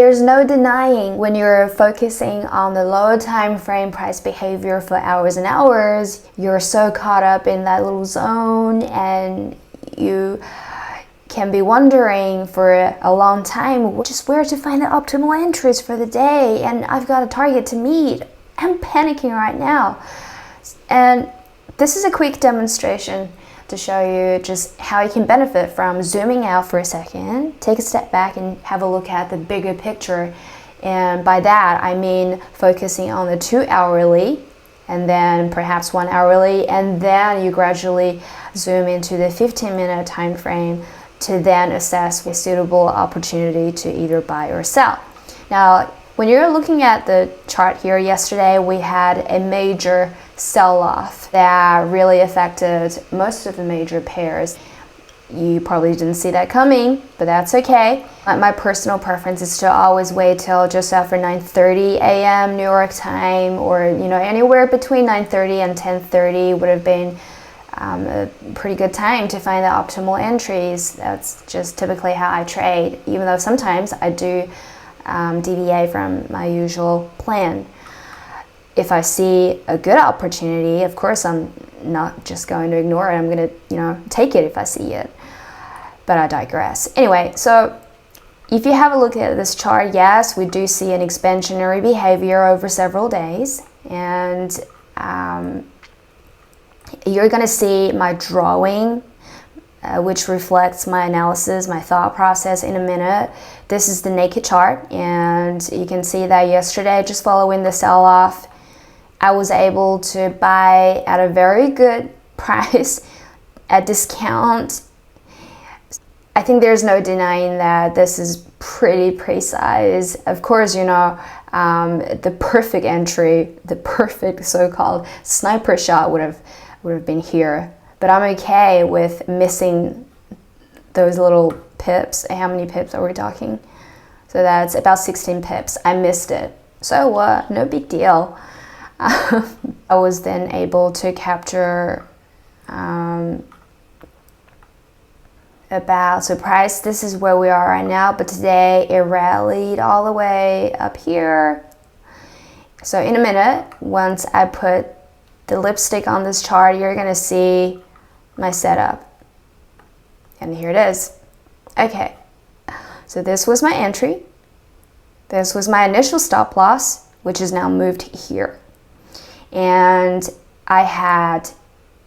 There's no denying when you're focusing on the lower time frame price behavior for hours and hours, you're so caught up in that little zone and you can be wondering for a long time just where to find the optimal entries for the day, and I've got a target to meet. I'm panicking right now. And this is a quick demonstration to show you just how you can benefit from zooming out for a second, take a step back and have a look at the bigger picture. And by that, I mean focusing on the 2 hourly and then perhaps 1 hourly, and then you gradually zoom into the 15-minute time frame to then assess a suitable opportunity to either buy or sell. Now, when you're looking at the chart here, yesterday we had a major sell-off that really affected most of the major pairs. You probably didn't see that coming, but that's okay. My personal preference is to always wait till just after 9:30 a.m. New York time, or anywhere between 9:30 and 10:30 would have been a pretty good time to find the optimal entries. That's just typically how I trade, even though sometimes I do deviate from my usual plan. If I see a good opportunity, of course I'm not just going to ignore it. I'm going to take it if I see it. But I digress. Anyway, so if you have a look at this chart, yes, we do see an expansionary behavior over several days, and you're going to see my drawing, which reflects my analysis, my thought process in a minute. This is the naked chart, and you can see that yesterday, just following the sell-off, I was able to buy at a very good price, at discount. I think there's no denying that this is pretty precise. Of course, the perfect entry, the perfect so-called sniper shot would have been here. But I'm okay with missing those little pips. How many pips are we talking? So that's about 16 pips. I missed it. So what? No big deal. I was then able to capture so price, this is where we are right now, but today it rallied all the way up here. So in a minute, once I put the lipstick on this chart, you're gonna see my setup. And here it is. Okay, so this was my entry. This was my initial stop loss, which is now moved here. And I had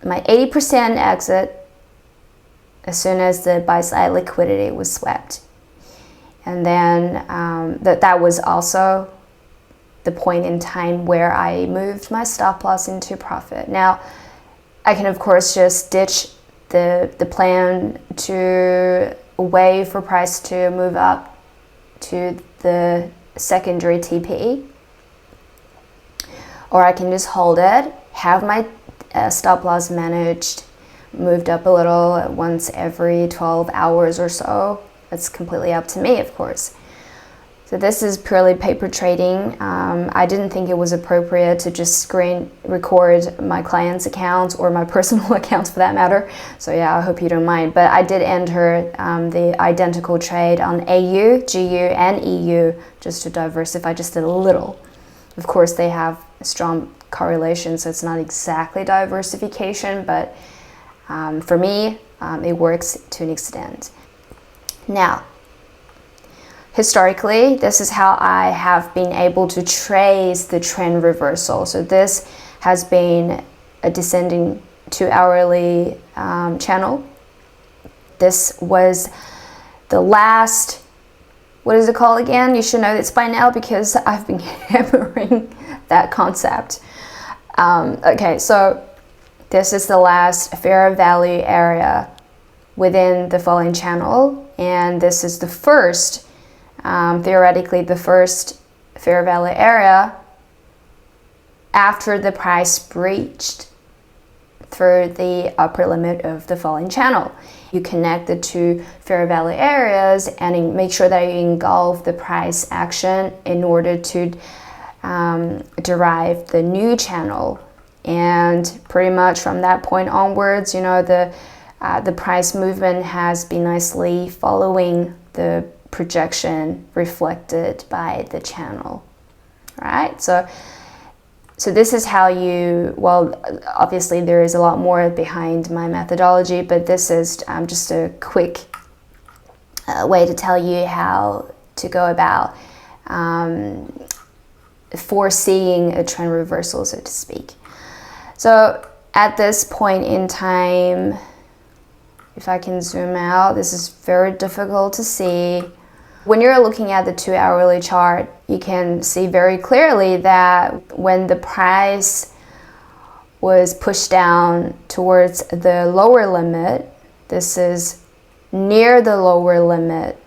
my 80% exit as soon as the buy side liquidity was swept. And then that was also the point in time where I moved my stop loss into profit. Now, I can of course just ditch the plan to wait for price to move up to the secondary TP, or I can just hold it, have my stop loss managed, moved up a little once every 12 hours or so. That's completely up to me, of course. So this is purely paper trading. I didn't think it was appropriate to just screen record my clients' accounts or my personal accounts for that matter. So yeah, I hope you don't mind. But I did enter the identical trade on AU, GU, and EU just to diversify just a little. Of course, they have a strong correlation, so it's not exactly diversification, but for me, it works to an extent. Now, historically, this is how I have been able to trace the trend reversal. So this has been a descending 2 hourly channel. This was the last, what is it called again? You should know this by now because I've been hammering that concept. Okay, so this is the last fair value area within the falling channel, and this is the first, theoretically the first fair value area after the price breached through the upper limit of the falling channel. You connect the two fair value areas and make sure that you engulf the price action in order to derive the new channel. And pretty much from that point onwards, the price movement has been nicely following the projection reflected by the channel, right? So this is how you, well, obviously there is a lot more behind my methodology, but this is just a quick way to tell you how to go about foreseeing a trend reversal, so to speak. So at this point in time, if I can zoom out, this is very difficult to see. When you're looking at the 2-hourly chart, you can see very clearly that when the price was pushed down towards the lower limit, this is near the lower limit,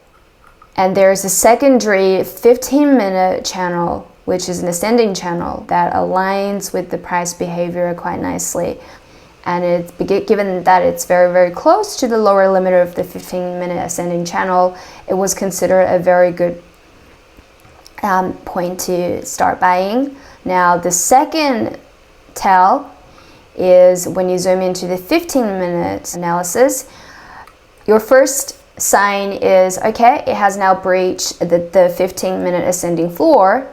and there's a secondary 15-minute channel, which is an ascending channel that aligns with the price behavior quite nicely. And it's, given that it's very, very close to the lower limit of the 15-minute ascending channel, it was considered a very good point to start buying. Now, the second tell is when you zoom into the 15-minute analysis, your first sign is, okay, it has now breached the 15-minute ascending floor,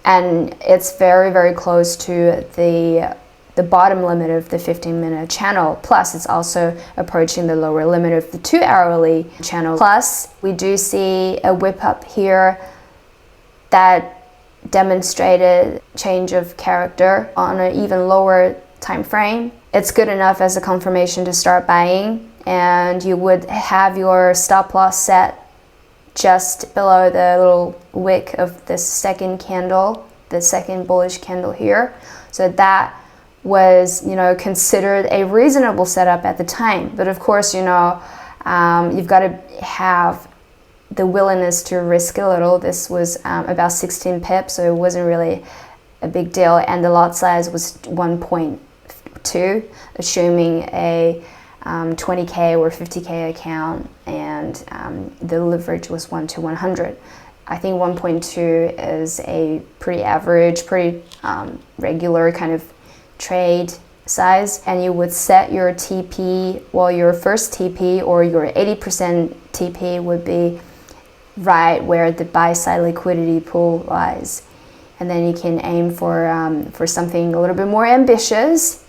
and it's very, very close to the bottom limit of the 15-minute channel. Plus, it's also approaching the lower limit of the 2-hourly channel. Plus, we do see a whip up here that demonstrated change of character on an even lower time frame. It's good enough as a confirmation to start buying, and you would have your stop loss set just below the little wick of this second candle, the second bullish candle here. So that was, you know, considered a reasonable setup at the time. But of course, you know, you've got to have the willingness to risk a little. This was about 16 pips, so it wasn't really a big deal, and the lot size was 1.2, assuming a 20K or 50K account, and the leverage was 1 to 100. I think 1.2 is a pretty average, pretty regular kind of trade size, and you would set your TP, well, your first TP or your 80% TP would be right where the buy side liquidity pool lies. And then you can aim for something a little bit more ambitious,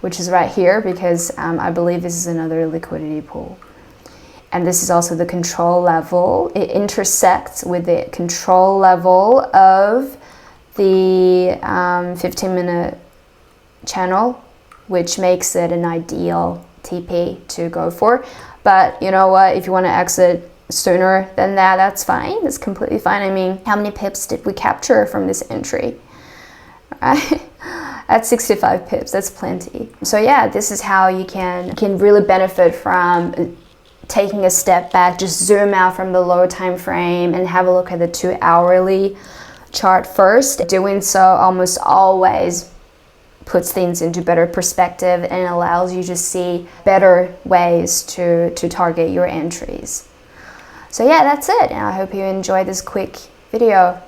which is right here, because I believe this is another liquidity pool. And this is also the control level. It intersects with the control level of the 15-minute channel, which makes it an ideal TP to go for. But you know what, if you want to exit sooner than that, that's fine. That's completely fine. I mean, how many pips did we capture from this entry? Right? At 65 pips, that's plenty. So yeah, this is how you can really benefit from taking a step back, just zoom out from the low time frame and have a look at the 2-hourly chart first. Doing so almost always puts things into better perspective and allows you to see better ways to target your entries. So yeah, that's it. And I hope you enjoyed this quick video.